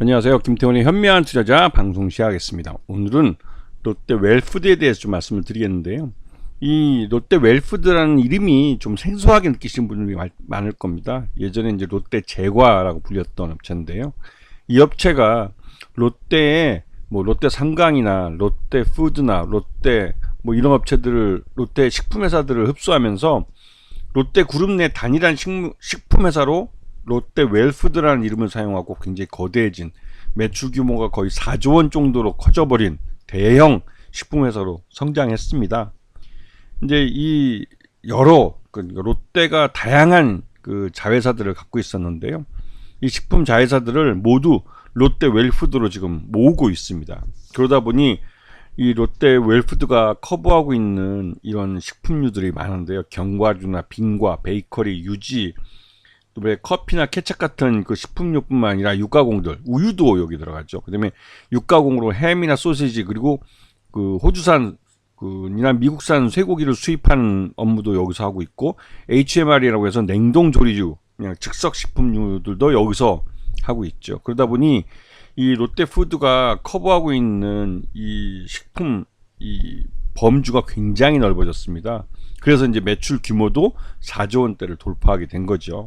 안녕하세요. 김태훈의 현명한 투자자 방송 시작하겠습니다. 오늘은 롯데 웰푸드에 대해서 좀 말씀을 드리겠는데요. 이 롯데 웰푸드라는 이름이 좀 생소하게 느끼시는 분들이 많을 겁니다. 예전에 이제 롯데 제과라고 불렸던 업체인데요. 이 업체가 롯데의 롯데 삼강이나 롯데 푸드나 롯데 이런 업체들을 롯데 식품회사들을 흡수하면서 롯데 그룹 내 단일한 식품회사로 롯데 웰푸드라는 이름을 사용하고 굉장히 거대해진, 매출 규모가 거의 4조 원 정도로 커져버린 대형 식품회사로 성장했습니다. 이제 이 여러 롯데가 다양한 자회사들을 갖고 있었는데요. 이 식품 자회사들을 모두 롯데 웰푸드로 지금 모으고 있습니다. 그러다 보니 이 롯데 웰푸드가 커버하고 있는 이런 식품류들이 많은데요. 견과류나 빙과, 베이커리, 유지, 또 커피나 케첩 같은 식품류뿐만 아니라 육가공들, 우유도 여기 들어가죠. 그다음에 육가공으로 햄이나 소시지, 그리고 호주산 이나 미국산 쇠고기를 수입하는 업무도 여기서 하고 있고, HMR이라고 해서 냉동 조리류, 그냥 즉석 식품류들도 여기서 하고 있죠. 그러다 보니 이 롯데푸드가 커버하고 있는 이 식품 범주가 굉장히 넓어졌습니다. 그래서 이제 매출 규모도 4조 원대를 돌파하게 된 거죠.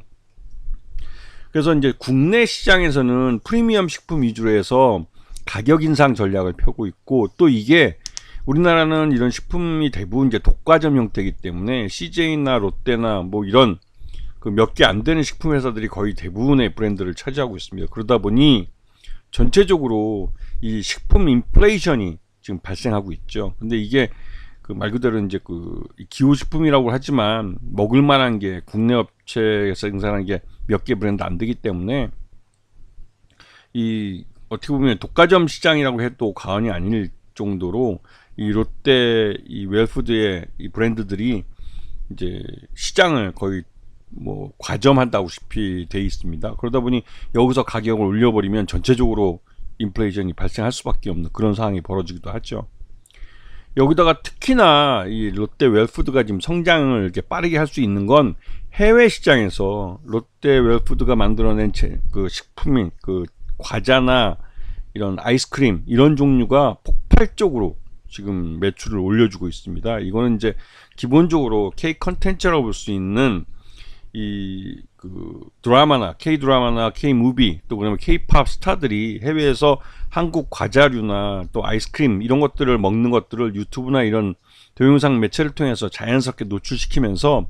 그래서 이제 국내 시장에서는 프리미엄 식품 위주로 해서 가격 인상 전략을 펴고 있고, 또 이게 우리나라는 이런 식품이 대부분 이제 독과점 형태이기 때문에 CJ나 롯데나 이런 몇 개 안 되는 식품 회사들이 거의 대부분의 브랜드를 차지하고 있습니다. 그러다 보니 전체적으로 이 식품 인플레이션이 지금 발생하고 있죠. 근데 이게 말 그대로 이제 기호식품이라고 하지만 먹을 만한 게 국내 업체에서 생산한 게 몇 개 브랜드 안 되기 때문에 이 어떻게 보면 독과점 시장이라고 해도 과언이 아닐 정도로 이 롯데 이 웰푸드의 이 브랜드들이 이제 시장을 거의 과점한다고시피 돼 있습니다. 그러다 보니 여기서 가격을 올려버리면 전체적으로 인플레이션이 발생할 수밖에 없는 그런 상황이 벌어지기도 하죠. 여기다가 특히나 이 롯데 웰푸드가 지금 성장을 이렇게 빠르게 할 수 있는 건 해외 시장에서 롯데 웰푸드가 만들어낸 식품인 과자나 이런 아이스크림 이런 종류가 폭발적으로 지금 매출을 올려주고 있습니다. 이거는 이제 기본적으로 K 컨텐츠라고 볼 수 있는 이 드라마나 K 드라마나 K 무비, 또 그다음에 K 팝 스타들이 해외에서 한국 과자류나 또 아이스크림 이런 것들을 먹는 것들을 유튜브나 이런 동영상 매체를 통해서 자연스럽게 노출시키면서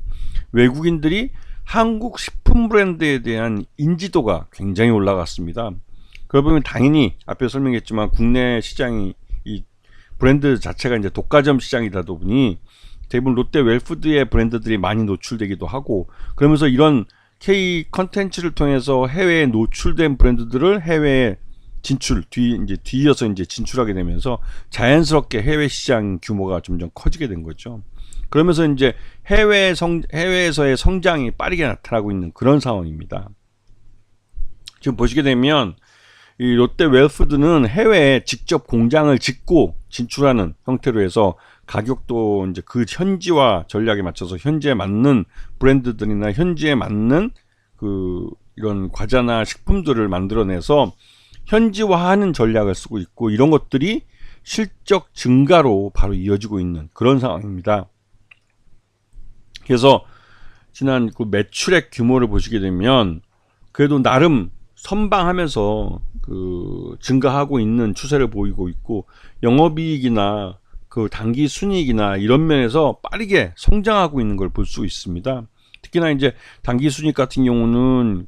외국인들이 한국 식품 브랜드에 대한 인지도가 굉장히 올라갔습니다. 그러다 보면 당연히 앞에 설명했지만 국내 시장이 이 브랜드 자체가 이제 독과점 시장이다 보니 대부분 롯데 웰푸드의 브랜드들이 많이 노출되기도 하고, 그러면서 이런 K 컨텐츠를 통해서 해외에 노출된 브랜드들을 해외에 뒤이어서 이제 진출하게 되면서 자연스럽게 해외 시장 규모가 점점 커지게 된 거죠. 그러면서 이제 해외에서의 성장이 빠르게 나타나고 있는 그런 상황입니다. 지금 보시게 되면 이 롯데 웰푸드는 해외에 직접 공장을 짓고 진출하는 형태로 해서 가격도 이제 현지화 전략에 맞춰서 현지에 맞는 브랜드들이나 현지에 맞는 이런 과자나 식품들을 만들어내서 현지화하는 전략을 쓰고 있고, 이런 것들이 실적 증가로 바로 이어지고 있는 그런 상황입니다. 그래서 지난 매출액 규모를 보시게 되면 그래도 나름 선방하면서 증가하고 있는 추세를 보이고 있고, 영업이익이나 단기 순이익이나 이런 면에서 빠르게 성장하고 있는 걸 볼 수 있습니다. 특히나 이제 단기 순이익 같은 경우는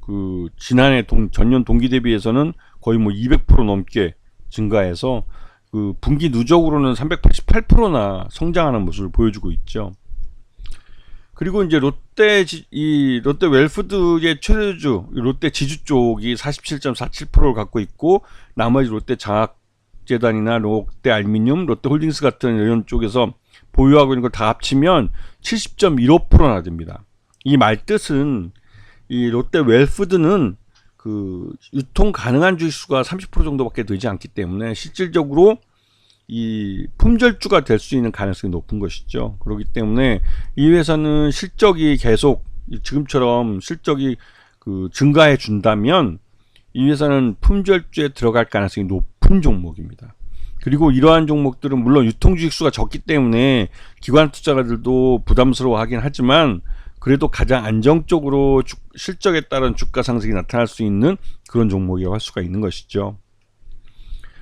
지난해 전년 동기 대비해서는 거의 200% 넘게 증가해서 분기 누적으로는 388%나 성장하는 모습을 보여주고 있죠. 그리고 이제 롯데 웰푸드의 최대주 롯데 지주 쪽이 47.47%를 갖고 있고, 나머지 롯데 장학재단이나 롯데 알루미늄, 롯데 홀딩스 같은 이런 쪽에서 보유하고 있는 걸 다 합치면 70.15%나 됩니다. 이 말뜻은 이 롯데 웰푸드는 유통 가능한 주식수가 30% 정도밖에 되지 않기 때문에 실질적으로 이 품절주가 될 수 있는 가능성이 높은 것이죠. 그렇기 때문에 이 회사는 실적이 계속 지금처럼 실적이 증가해 준다면 이 회사는 품절주에 들어갈 가능성이 높은 종목입니다. 그리고 이러한 종목들은 물론 유통주식수가 적기 때문에 기관 투자가들도 부담스러워하긴 하지만 그래도 가장 안정적으로 실적에 따른 주가 상승이 나타날 수 있는 그런 종목이라고 할 수가 있는 것이죠.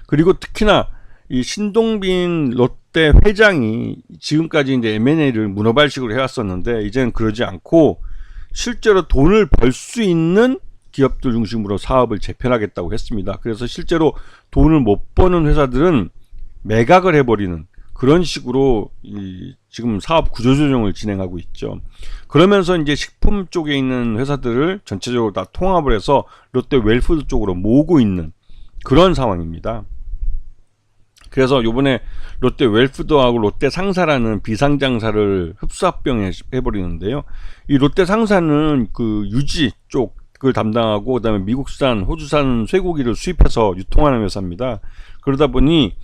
그리고 특히나 이 신동빈 롯데 회장이 지금까지 이제 M&A를 문어발식으로 해왔었는데 이제는 그러지 않고 실제로 돈을 벌 수 있는 기업들 중심으로 사업을 재편하겠다고 했습니다. 그래서 실제로 돈을 못 버는 회사들은 매각을 해버리는 그런 식으로 지금 사업 구조조정을 진행하고 있죠. 그러면서 이제 식품 쪽에 있는 회사들을 전체적으로 다 통합을 해서 롯데 웰푸드 쪽으로 모으고 있는 그런 상황입니다. 그래서 요번에 롯데 웰푸드하고 롯데 상사라는 비상장사를 흡수합병 해버리는데요. 이 롯데 상사는 그 유지 쪽을 담당하고 그다음에 미국산, 호주산 쇠고기를 수입해서 유통하는 회사입니다. 그러다 보니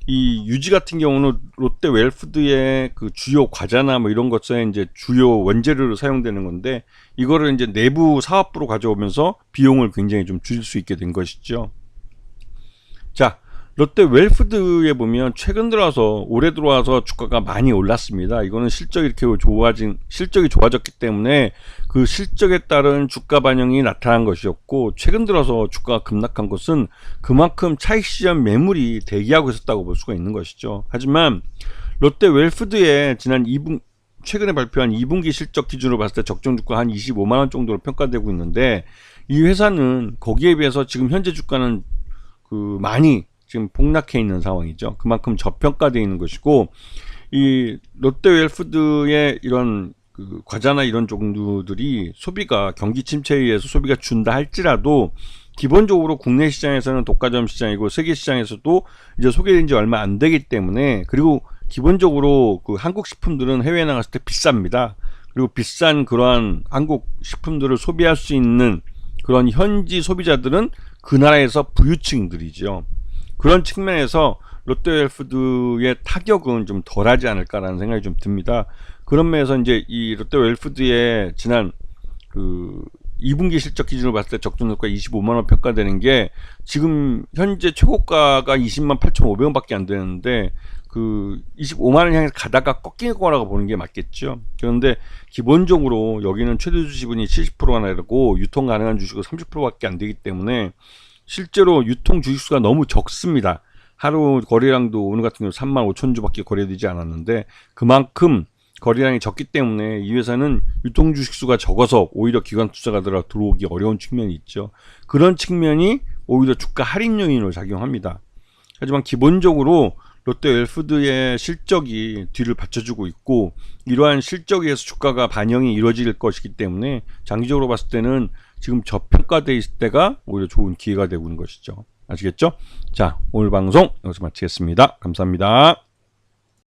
이 유지 같은 경우는 롯데 웰푸드의 그 주요 과자나 뭐 이런 것에 이제 주요 원재료로 사용되는 건데 이거를 이제 내부 사업부로 가져오면서 비용을 굉장히 좀 줄일 수 있게 된 것이죠. 자, 롯데 웰푸드에 보면 최근 들어서 올해 들어와서 주가가 많이 올랐습니다. 이거는 실적이 이렇게 실적이 좋아졌기 때문에 그 실적에 따른 주가 반영이 나타난 것이었고 최근 들어서 주가가 급락한 것은 그만큼 차익 시장 매물이 대기하고 있었다고 볼 수가 있는 것이죠. 하지만 롯데 웰푸드의 최근에 발표한 2분기 실적 기준으로 봤을 때 적정 주가 한 25만 원 정도로 평가되고 있는데 이 회사는 거기에 비해서 지금 현재 주가는 그 많이 지금 폭락해 있는 상황이죠. 그만큼 저평가되어 있는 것이고 이 롯데 웰푸드의 이런 그 과자나 이런 종류들이 소비가 경기 침체에 의해서 소비가 준다 할지라도 기본적으로 국내 시장에서는 독과점 시장이고 세계 시장에서도 이제 소개된 지 얼마 안 되기 때문에 그리고 기본적으로 그 한국 식품들은 해외에 나갔을 때 비쌉니다. 그리고 비싼 그러한 한국 식품들을 소비할 수 있는 그런 현지 소비자들은 그 나라에서 부유층들이죠. 그런 측면에서 롯데웰푸드의 타격은 좀 덜하지 않을까라는 생각이 좀 듭니다. 그런 면에서 이제 이 롯데웰푸드의 지난 그 2분기 실적 기준으로 봤을 때 적정 주가 25만 원 평가되는 게 지금 현재 최고가가 20만 8,500원 밖에 안 되는데 그 25만 원 향해서 가다가 꺾일 거라고 보는 게 맞겠죠. 그런데 기본적으로 여기는 최대 주식분이 70%가 나르고 유통 가능한 주식은 30%밖에 안 되기 때문에 실제로 유통 주식수가 너무 적습니다. 하루 거래량도 오늘 같은 경우 3만 5천 주밖에 거래되지 않았는데 그만큼 거래량이 적기 때문에 이 회사는 유통 주식수가 적어서 오히려 기관 투자가들 들어오기 어려운 측면이 있죠. 그런 측면이 오히려 주가 할인 요인으로 작용합니다. 하지만 기본적으로 롯데 웰푸드의 실적이 뒤를 받쳐주고 있고 이러한 실적에 의해서 주가가 반영이 이루어질 것이기 때문에 장기적으로 봤을 때는 지금 저평가되어 있을 때가 오히려 좋은 기회가 되고 있는 것이죠. 아시겠죠? 자, 오늘 방송 여기서 마치겠습니다. 감사합니다.